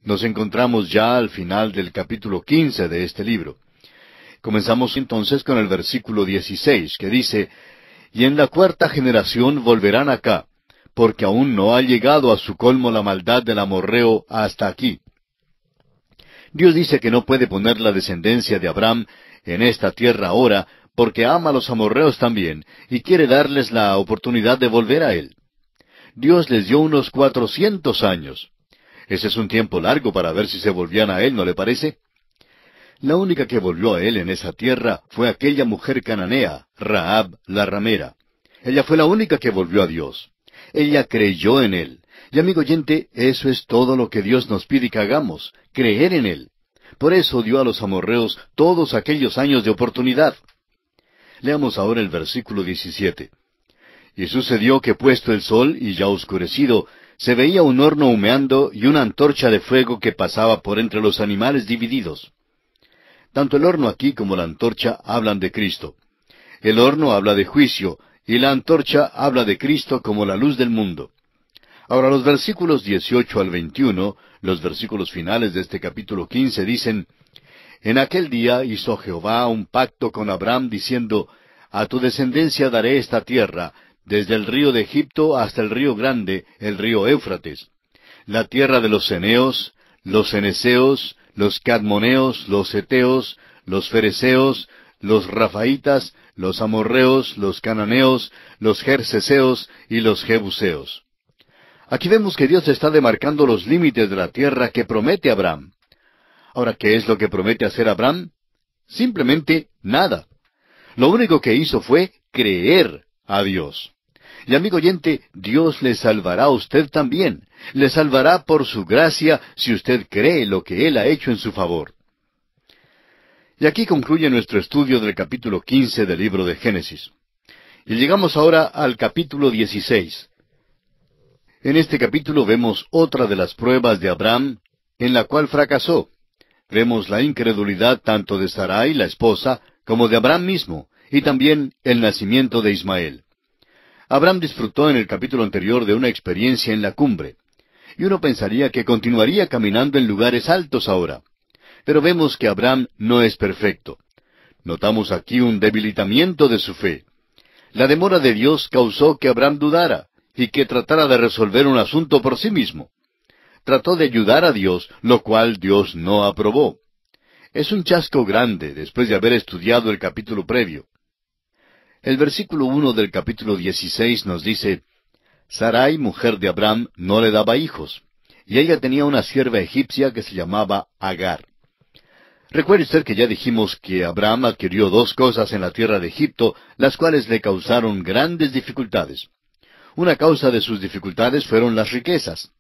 Nos encontramos ya al final del capítulo 15 de este libro. Comenzamos entonces con el versículo 16, que dice, «Y en la cuarta generación volverán acá, porque aún no ha llegado a su colmo la maldad del amorreo hasta aquí». Dios dice que no puede poner la descendencia de Abraham en esta tierra ahora, porque ama a los amorreos también, y quiere darles la oportunidad de volver a Él. Dios les dio unos 400 años. Ese es un tiempo largo para ver si se volvían a Él, ¿no le parece? La única que volvió a Él en esa tierra fue aquella mujer cananea, Rahab la ramera. Ella fue la única que volvió a Dios. Ella creyó en Él. Y amigo oyente, eso es todo lo que Dios nos pide que hagamos, creer en Él. Por eso dio a los amorreos todos aquellos años de oportunidad. Leamos ahora el versículo 17. «Y sucedió que puesto el sol y ya oscurecido, se veía un horno humeando y una antorcha de fuego que pasaba por entre los animales divididos». Tanto el horno aquí como la antorcha hablan de Cristo. El horno habla de juicio, y la antorcha habla de Cristo como la luz del mundo. Ahora los versículos 18 al 21, los versículos finales de este capítulo 15, dicen, «En aquel día hizo Jehová un pacto con Abraham, diciendo, A tu descendencia daré esta tierra, desde el río de Egipto hasta el río grande, el río Éufrates, la tierra de los ceneos, los ceneseos, los cadmoneos, los heteos, los fereceos, los rafaitas, los amorreos, los cananeos, los gerseseos y los jebuseos». Aquí vemos que Dios está demarcando los límites de la tierra que promete Abraham. Ahora, ¿qué es lo que promete hacer Abraham? Simplemente nada. Lo único que hizo fue creer a Dios. Y amigo oyente, Dios le salvará a usted también. Le salvará por su gracia si usted cree lo que Él ha hecho en su favor. Y aquí concluye nuestro estudio del capítulo 15 del libro de Génesis. Y llegamos ahora al capítulo 16. En este capítulo vemos otra de las pruebas de Abraham, en la cual fracasó. Vemos la incredulidad tanto de Sarai, la esposa, como de Abraham mismo, y también el nacimiento de Ismael. Abraham disfrutó en el capítulo anterior de una experiencia en la cumbre, y uno pensaría que continuaría caminando en lugares altos ahora. Pero vemos que Abraham no es perfecto. Notamos aquí un debilitamiento de su fe. La demora de Dios causó que Abraham dudara, y que tratara de resolver un asunto por sí mismo. Trató de ayudar a Dios, lo cual Dios no aprobó. Es un chasco grande después de haber estudiado el capítulo previo. El versículo 1 del capítulo 16 nos dice, «Sarai, mujer de Abraham, no le daba hijos, y ella tenía una sierva egipcia que se llamaba Agar». Recuerde usted que ya dijimos que Abraham adquirió dos cosas en la tierra de Egipto, las cuales le causaron grandes dificultades. Una causa de sus dificultades fueron las riquezas.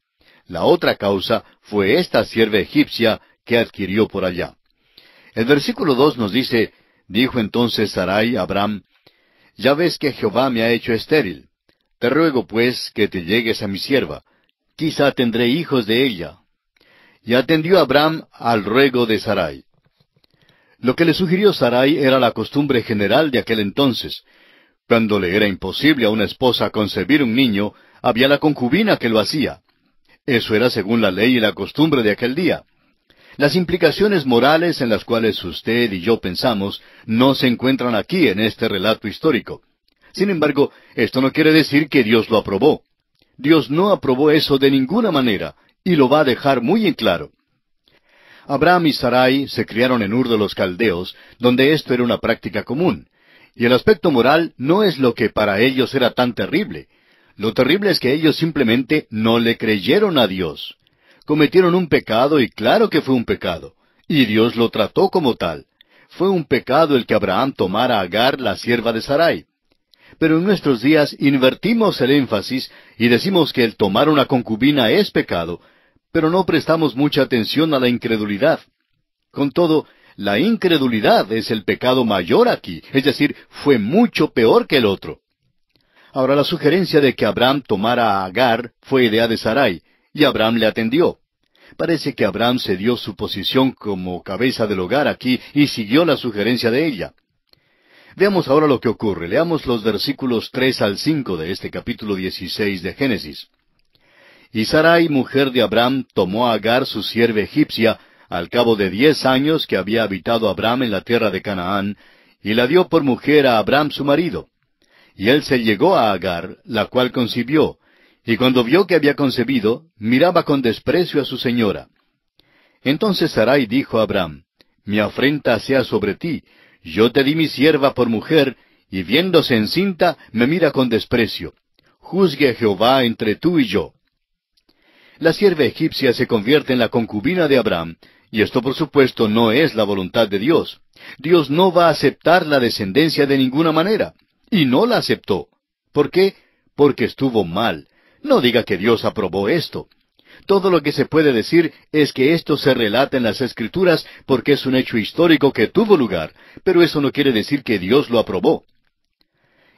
La otra causa fue esta sierva egipcia que adquirió por allá. El versículo 2 nos dice, «Dijo entonces Sarai a Abraham, Ya ves que Jehová me ha hecho estéril. Te ruego pues que te llegues a mi sierva. Quizá tendré hijos de ella». Y atendió Abraham al ruego de Sarai. Lo que le sugirió Sarai era la costumbre general de aquel entonces. Cuando le era imposible a una esposa concebir un niño, había la concubina que lo hacía. Eso era según la ley y la costumbre de aquel día. Las implicaciones morales en las cuales usted y yo pensamos no se encuentran aquí en este relato histórico. Sin embargo, esto no quiere decir que Dios lo aprobó. Dios no aprobó eso de ninguna manera, y lo va a dejar muy en claro. Abraham y Sarai se criaron en Ur de los Caldeos, donde esto era una práctica común. Y el aspecto moral no es lo que para ellos era tan terrible. Lo terrible es que ellos simplemente no le creyeron a Dios. Cometieron un pecado y claro que fue un pecado. Y Dios lo trató como tal. Fue un pecado el que Abraham tomara a Agar, la sierva de Sarai. Pero en nuestros días invertimos el énfasis y decimos que el tomar una concubina es pecado, pero no prestamos mucha atención a la incredulidad. Con todo, la incredulidad es el pecado mayor aquí, es decir, fue mucho peor que el otro. Ahora, la sugerencia de que Abraham tomara a Agar fue idea de Sarai, y Abraham le atendió. Parece que Abraham cedió su posición como cabeza del hogar aquí y siguió la sugerencia de ella. Veamos ahora lo que ocurre. Leamos los versículos 3 al 5 de este capítulo 16 de Génesis. Y Sarai, mujer de Abram, tomó a Agar, su sierva egipcia, al cabo de 10 años que había habitado Abram en la tierra de Canaán, y la dio por mujer a Abram su marido. Y él se llegó a Agar, la cual concibió, y cuando vio que había concebido, miraba con desprecio a su señora. Entonces Sarai dijo a Abram, mi afrenta sea sobre ti, yo te di mi sierva por mujer, y viéndose encinta, me mira con desprecio. Juzgue Jehová entre tú y yo. La sierva egipcia se convierte en la concubina de Abram, y esto por supuesto no es la voluntad de Dios. Dios no va a aceptar la descendencia de ninguna manera, y no la aceptó. ¿Por qué? Porque estuvo mal. No diga que Dios aprobó esto. Todo lo que se puede decir es que esto se relata en las Escrituras porque es un hecho histórico que tuvo lugar, pero eso no quiere decir que Dios lo aprobó.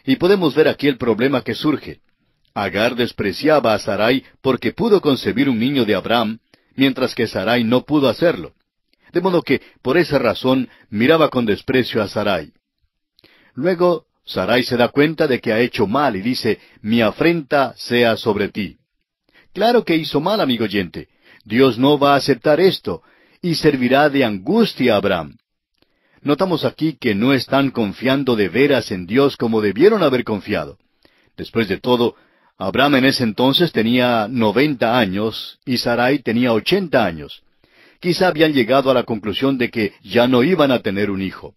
Y podemos ver aquí el problema que surge. Agar despreciaba a Sarai porque pudo concebir un niño de Abram, mientras que Sarai no pudo hacerlo. De modo que, por esa razón, miraba con desprecio a Sarai. Luego, Sarai se da cuenta de que ha hecho mal y dice, mi afrenta sea sobre ti. Claro que hizo mal, amigo oyente. Dios no va a aceptar esto, y servirá de angustia a Abram. Notamos aquí que no están confiando de veras en Dios como debieron haber confiado. Después de todo, Abram en ese entonces tenía 90 años y Sarai tenía 80 años. Quizá habían llegado a la conclusión de que ya no iban a tener un hijo.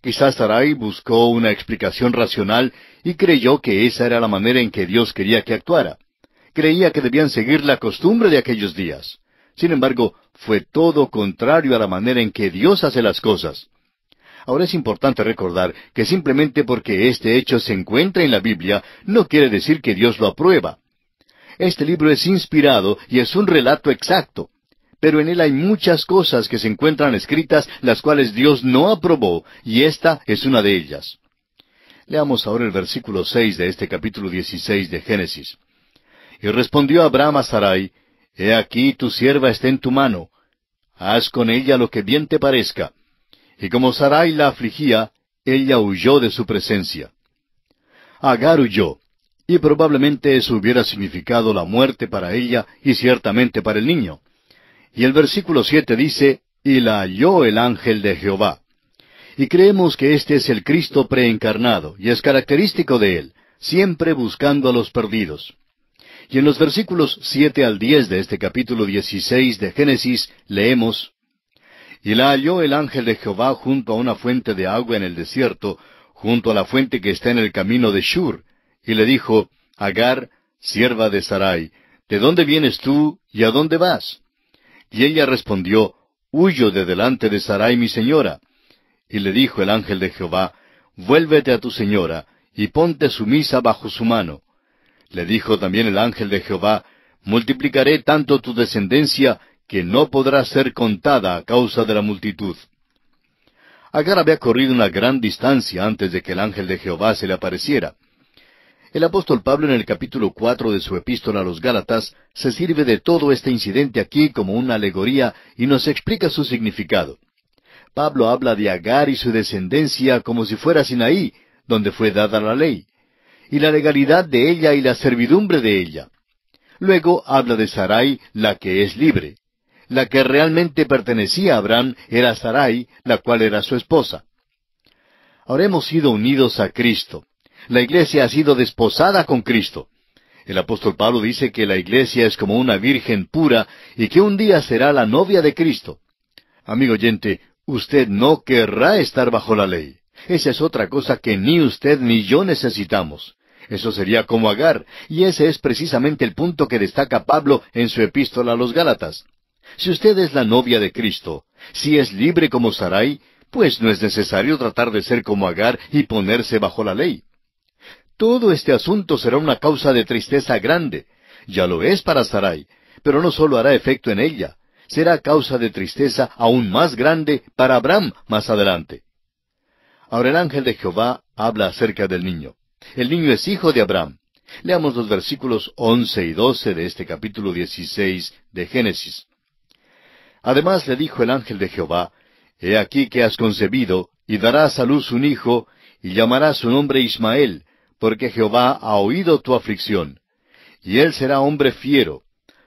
Quizás Sarai buscó una explicación racional y creyó que esa era la manera en que Dios quería que actuara. Creía que debían seguir la costumbre de aquellos días. Sin embargo, fue todo contrario a la manera en que Dios hace las cosas. Ahora es importante recordar que simplemente porque este hecho se encuentra en la Biblia, no quiere decir que Dios lo aprueba. Este libro es inspirado y es un relato exacto, pero en él hay muchas cosas que se encuentran escritas las cuales Dios no aprobó, y esta es una de ellas. Leamos ahora el versículo 6 de este capítulo 16 de Génesis. Y respondió Abram a Sarai, He aquí tu sierva está en tu mano, haz con ella lo que bien te parezca. Y como Sarai la afligía, ella huyó de su presencia. Agar huyó, y probablemente eso hubiera significado la muerte para ella y ciertamente para el niño. Y el versículo 7 dice, Y la halló el ángel de Jehová. Y creemos que este es el Cristo preencarnado, y es característico de él, siempre buscando a los perdidos. Y en los versículos 7 al 10 de este capítulo 16 de Génesis leemos, Y la halló el ángel de Jehová junto a una fuente de agua en el desierto, junto a la fuente que está en el camino de Shur, y le dijo, Agar, sierva de Sarai, ¿de dónde vienes tú y a dónde vas? Y ella respondió, Huyo de delante de Sarai mi señora. Y le dijo el ángel de Jehová, Vuélvete a tu señora, y ponte sumisa bajo su mano. Le dijo también el ángel de Jehová, Multiplicaré tanto tu descendencia, que no podrá ser contada a causa de la multitud. Agar había corrido una gran distancia antes de que el ángel de Jehová se le apareciera. El apóstol Pablo en el capítulo 4 de su epístola a los Gálatas se sirve de todo este incidente aquí como una alegoría y nos explica su significado. Pablo habla de Agar y su descendencia como si fuera Sinaí, donde fue dada la ley, y la legalidad de ella y la servidumbre de ella. Luego habla de Sarai, la que es libre. La que realmente pertenecía a Abraham era Sarai, la cual era su esposa. Ahora hemos sido unidos a Cristo. La iglesia ha sido desposada con Cristo. El apóstol Pablo dice que la iglesia es como una virgen pura y que un día será la novia de Cristo. Amigo oyente, usted no querrá estar bajo la ley. Esa es otra cosa que ni usted ni yo necesitamos. Eso sería como Agar, y ese es precisamente el punto que destaca Pablo en su epístola a los Gálatas. Si usted es la novia de Cristo, si es libre como Sarai, pues no es necesario tratar de ser como Agar y ponerse bajo la ley. Todo este asunto será una causa de tristeza grande. Ya lo es para Sarai, pero no solo hará efecto en ella, será causa de tristeza aún más grande para Abraham más adelante. Ahora el ángel de Jehová habla acerca del niño. El niño es hijo de Abraham. Leamos los versículos 11 y 12 de este capítulo 16 de Génesis. Además le dijo el ángel de Jehová, He aquí que has concebido, y darás a luz un hijo, y llamarás su nombre Ismael, porque Jehová ha oído tu aflicción. Y él será hombre fiero,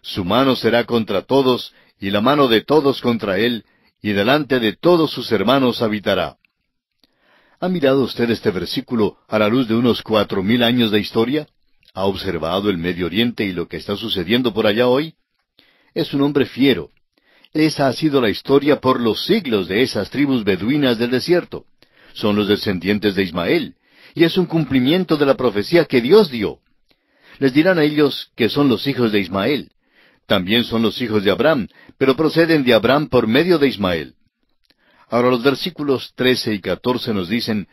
Su mano será contra todos, y la mano de todos contra él, y delante de todos sus hermanos habitará. ¿Ha mirado usted este versículo a la luz de unos 4000 años de historia? ¿Ha observado el Medio Oriente y lo que está sucediendo por allá hoy? Es un hombre fiero. Esa ha sido la historia por los siglos de esas tribus beduinas del desierto. Son los descendientes de Ismael, y es un cumplimiento de la profecía que Dios dio. Les dirán a ellos que son los hijos de Ismael. También son los hijos de Abraham, pero proceden de Abraham por medio de Ismael. Ahora los versículos 13 y 14 nos dicen,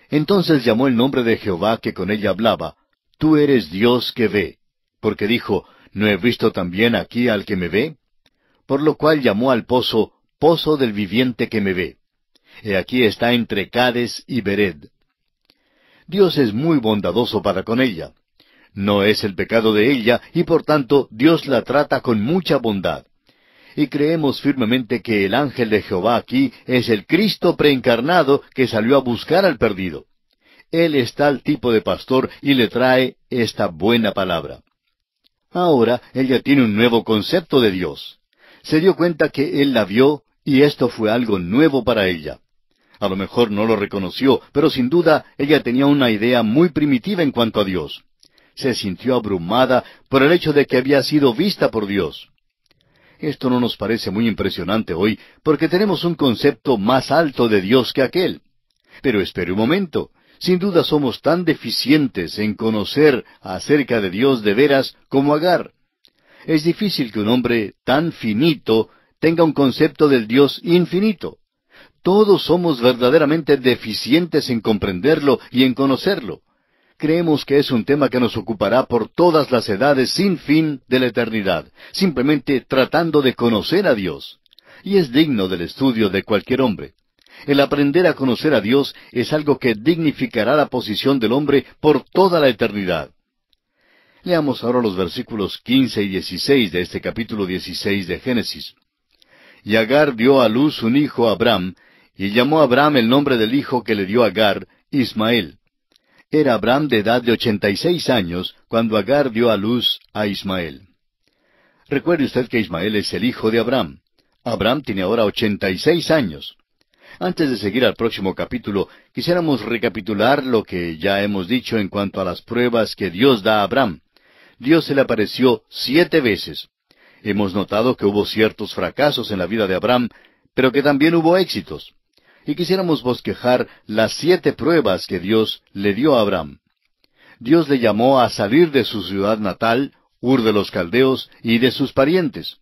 Entonces llamó el nombre de Jehová que con ella hablaba, Tú eres Dios que ve, porque dijo, ¿no he visto también aquí al que me ve? Por lo cual llamó al pozo, Pozo del viviente que me ve. He aquí está entre Cades y Bered. Dios es muy bondadoso para con ella. No es el pecado de ella, y por tanto Dios la trata con mucha bondad. Y creemos firmemente que el ángel de Jehová aquí es el Cristo preencarnado que salió a buscar al perdido. Él es tal tipo de pastor y le trae esta buena palabra. Ahora ella tiene un nuevo concepto de Dios. Se dio cuenta que Él la vio y esto fue algo nuevo para ella. A lo mejor no lo reconoció, pero sin duda ella tenía una idea muy primitiva en cuanto a Dios. Se sintió abrumada por el hecho de que había sido vista por Dios. Esto no nos parece muy impresionante hoy, porque tenemos un concepto más alto de Dios que aquel. Pero espere un momento. Sin duda somos tan deficientes en conocer acerca de Dios de veras como Agar. Es difícil que un hombre tan finito tenga un concepto del Dios infinito. Todos somos verdaderamente deficientes en comprenderlo y en conocerlo. Creemos que es un tema que nos ocupará por todas las edades sin fin de la eternidad, simplemente tratando de conocer a Dios. Y es digno del estudio de cualquier hombre. El aprender a conocer a Dios es algo que dignificará la posición del hombre por toda la eternidad. Leamos ahora los versículos 15 y 16 de este capítulo 16 de Génesis. Y Agar dio a luz un hijo a Abraham, y llamó a Abraham el nombre del hijo que le dio Agar, Ismael. Era Abraham de edad de 86 años cuando Agar dio a luz a Ismael. Recuerde usted que Ismael es el hijo de Abraham. Abraham tiene ahora 86 años. Antes de seguir al próximo capítulo, quisiéramos recapitular lo que ya hemos dicho en cuanto a las pruebas que Dios da a Abraham. Dios se le apareció 7 veces. Hemos notado que hubo ciertos fracasos en la vida de Abraham, pero que también hubo éxitos. Y quisiéramos bosquejar las 7 pruebas que Dios le dio a Abraham. Dios le llamó a salir de su ciudad natal, Ur de los Caldeos, y de sus parientes.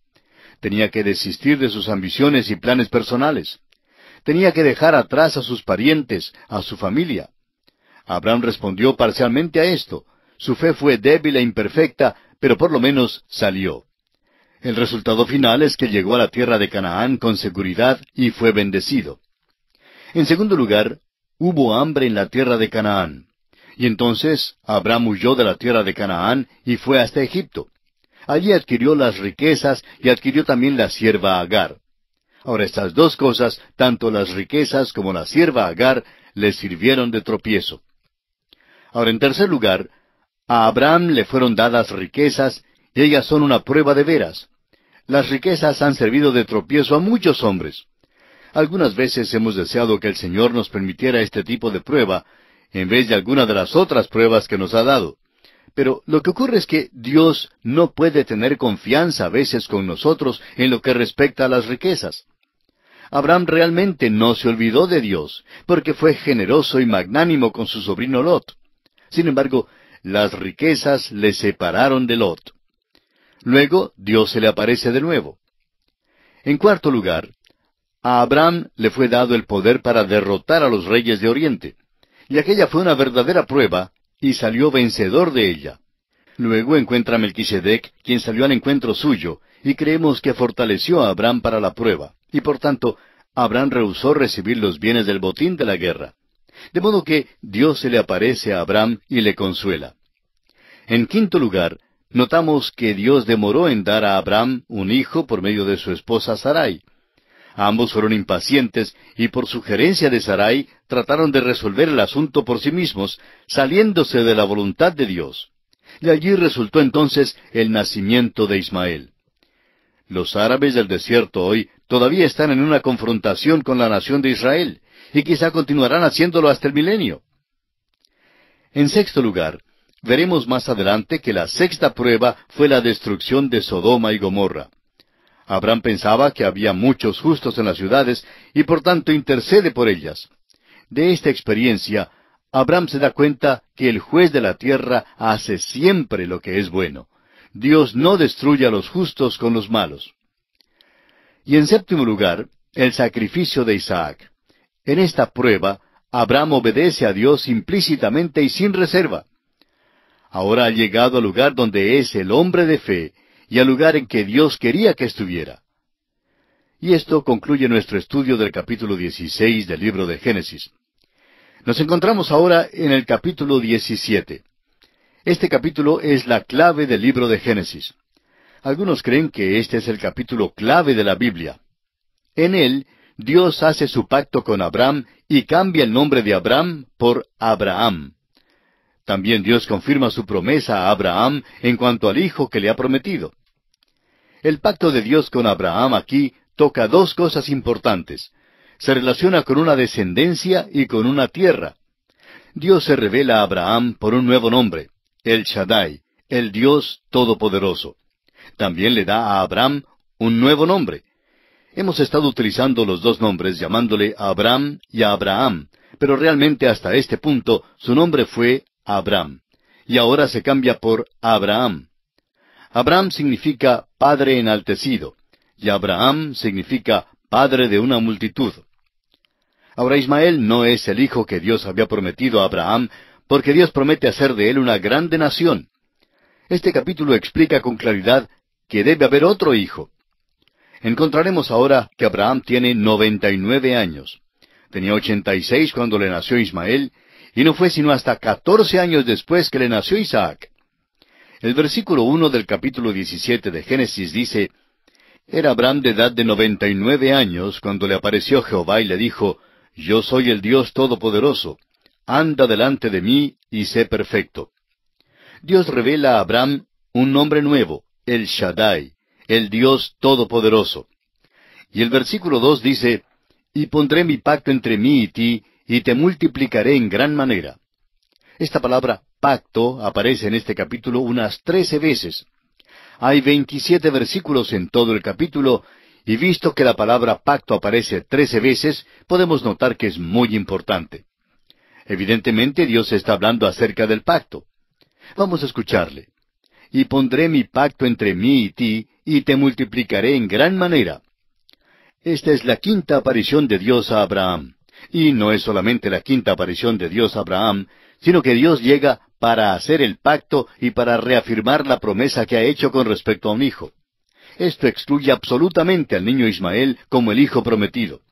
Tenía que desistir de sus ambiciones y planes personales. Tenía que dejar atrás a sus parientes, a su familia. Abraham respondió parcialmente a esto. Su fe fue débil e imperfecta, pero por lo menos salió. El resultado final es que llegó a la tierra de Canaán con seguridad y fue bendecido. En segundo lugar, hubo hambre en la tierra de Canaán. Y entonces Abraham huyó de la tierra de Canaán y fue hasta Egipto. Allí adquirió las riquezas y adquirió también la sierva Agar. Ahora estas dos cosas, tanto las riquezas como la sierva Agar, le sirvieron de tropiezo. Ahora en tercer lugar, a Abraham le fueron dadas riquezas y ellas son una prueba de veras. Las riquezas han servido de tropiezo a muchos hombres. Algunas veces hemos deseado que el Señor nos permitiera este tipo de prueba, en vez de alguna de las otras pruebas que nos ha dado. Pero lo que ocurre es que Dios no puede tener confianza a veces con nosotros en lo que respecta a las riquezas. Abraham realmente no se olvidó de Dios, porque fue generoso y magnánimo con su sobrino Lot. Sin embargo, las riquezas le separaron de Lot. Luego, Dios se le aparece de nuevo. En cuarto lugar, a Abraham le fue dado el poder para derrotar a los reyes de Oriente. Y aquella fue una verdadera prueba, y salió vencedor de ella. Luego encuentra a Melquisedec, quien salió al encuentro suyo, y creemos que fortaleció a Abraham para la prueba. Y por tanto, Abraham rehusó recibir los bienes del botín de la guerra. De modo que Dios se le aparece a Abraham y le consuela. En quinto lugar, notamos que Dios demoró en dar a Abraham un hijo por medio de su esposa Sarai. Ambos fueron impacientes y por sugerencia de Sarai trataron de resolver el asunto por sí mismos, saliéndose de la voluntad de Dios. Y allí resultó entonces el nacimiento de Ismael. Los árabes del desierto hoy todavía están en una confrontación con la nación de Israel, y quizá continuarán haciéndolo hasta el milenio. En sexto lugar, veremos más adelante que la sexta prueba fue la destrucción de Sodoma y Gomorra. Abraham pensaba que había muchos justos en las ciudades y por tanto intercede por ellas. De esta experiencia, Abraham se da cuenta que el juez de la tierra hace siempre lo que es bueno. Dios no destruye a los justos con los malos. Y en séptimo lugar, el sacrificio de Isaac. En esta prueba, Abraham obedece a Dios implícitamente y sin reserva. Ahora ha llegado al lugar donde es el hombre de fe y al lugar en que Dios quería que estuviera. Y esto concluye nuestro estudio del capítulo 16 del libro de Génesis. Nos encontramos ahora en el capítulo 17. Este capítulo es la clave del libro de Génesis. Algunos creen que este es el capítulo clave de la Biblia. En él, Dios hace su pacto con Abraham y cambia el nombre de Abraham por Abraham. También Dios confirma su promesa a Abraham en cuanto al hijo que le ha prometido. El pacto de Dios con Abraham aquí toca dos cosas importantes. Se relaciona con una descendencia y con una tierra. Dios se revela a Abraham por un nuevo nombre, El Shaddai, el Dios Todopoderoso. También le da a Abraham un nuevo nombre. Hemos estado utilizando los dos nombres llamándole a Abraham y a Abraham, pero realmente hasta este punto su nombre fue Abram, y ahora se cambia por Abraham. Abraham significa padre enaltecido, y Abraham significa padre de una multitud. Ahora Ismael no es el hijo que Dios había prometido a Abraham, porque Dios promete hacer de él una grande nación. Este capítulo explica con claridad que debe haber otro hijo. Encontraremos ahora que Abraham tiene 99 años. Tenía 86 cuando le nació Ismael, y no fue sino hasta 14 años después que le nació Isaac. El versículo 1 del capítulo 17 de Génesis dice, «Era Abraham de edad de 99 años cuando le apareció Jehová y le dijo, Yo soy el Dios Todopoderoso, anda delante de mí y sé perfecto». Dios revela a Abraham un nombre nuevo, el Shaddai, el Dios Todopoderoso. Y el versículo 2 dice, «Y pondré mi pacto entre mí y ti, y te multiplicaré en gran manera». Esta palabra pacto aparece en este capítulo unas 13 veces. Hay 27 versículos en todo el capítulo, y visto que la palabra pacto aparece 13 veces, podemos notar que es muy importante. Evidentemente Dios está hablando acerca del pacto. Vamos a escucharle. «Y pondré mi pacto entre mí y ti, y te multiplicaré en gran manera». Esta es la quinta aparición de Dios a Abraham. Y no es solamente la quinta aparición de Dios a Abraham, sino que Dios llega para hacer el pacto y para reafirmar la promesa que ha hecho con respecto a un hijo. Esto excluye absolutamente al niño Ismael como el hijo prometido.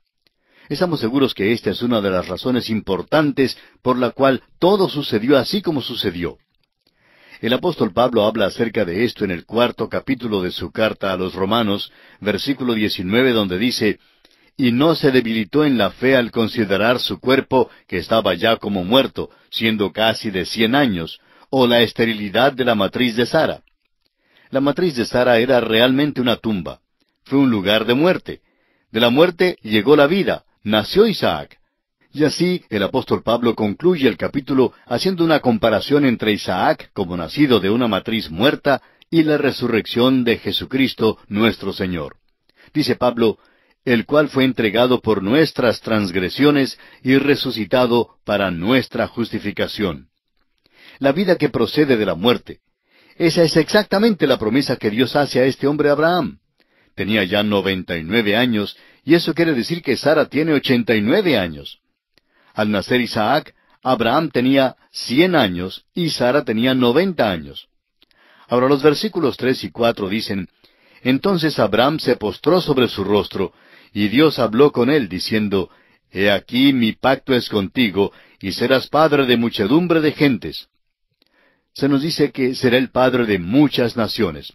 Estamos seguros que esta es una de las razones importantes por la cual todo sucedió así como sucedió. El apóstol Pablo habla acerca de esto en el 4º capítulo de su carta a los Romanos, versículo 19, donde dice, «Y no se debilitó en la fe al considerar su cuerpo, que estaba ya como muerto, siendo casi de 100 años, o la esterilidad de la matriz de Sara». La matriz de Sara era realmente una tumba. Fue un lugar de muerte. De la muerte llegó la vida, nació Isaac. Y así el apóstol Pablo concluye el capítulo haciendo una comparación entre Isaac, como nacido de una matriz muerta, y la resurrección de Jesucristo nuestro Señor. Dice Pablo, «el cual fue entregado por nuestras transgresiones y resucitado para nuestra justificación». La vida que procede de la muerte. Esa es exactamente la promesa que Dios hace a este hombre Abraham. Tenía ya 99 años, y eso quiere decir que Sara tiene 89 años. Al nacer Isaac, Abraham tenía 100 años y Sara tenía 90 años. Ahora los versículos 3 y 4 dicen, «Entonces Abraham se postró sobre su rostro, y Dios habló con él, diciendo, He aquí mi pacto es contigo, y serás padre de muchedumbre de gentes». Se nos dice que será el padre de muchas naciones.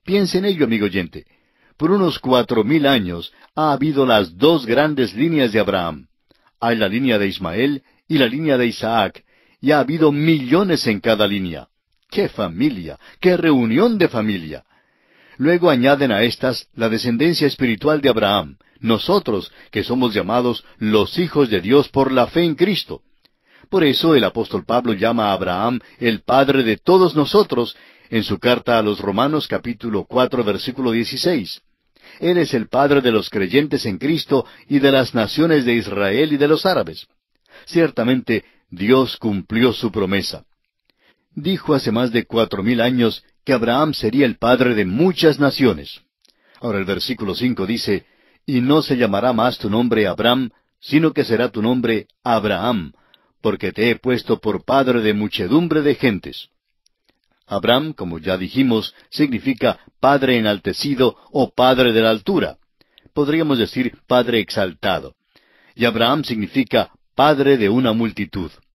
Piense en ello, amigo oyente. Por unos 4000 años ha habido las dos grandes líneas de Abraham. Hay la línea de Ismael y la línea de Isaac, y ha habido millones en cada línea. ¡Qué familia! ¡Qué reunión de familia! Luego añaden a estas la descendencia espiritual de Abraham, nosotros que somos llamados los hijos de Dios por la fe en Cristo. Por eso el apóstol Pablo llama a Abraham el padre de todos nosotros en su carta a los Romanos capítulo 4 versículo 16. Él es el padre de los creyentes en Cristo y de las naciones de Israel y de los árabes. Ciertamente Dios cumplió su promesa. Dijo hace más de 4000 años que Abraham sería el padre de muchas naciones. Ahora el versículo 5 dice, y no se llamará más tu nombre Abram, sino que será tu nombre Abraham, porque te he puesto por padre de muchedumbre de gentes. Abram, como ya dijimos, significa padre enaltecido o padre de la altura. Podríamos decir padre exaltado. Y Abraham significa padre de una multitud.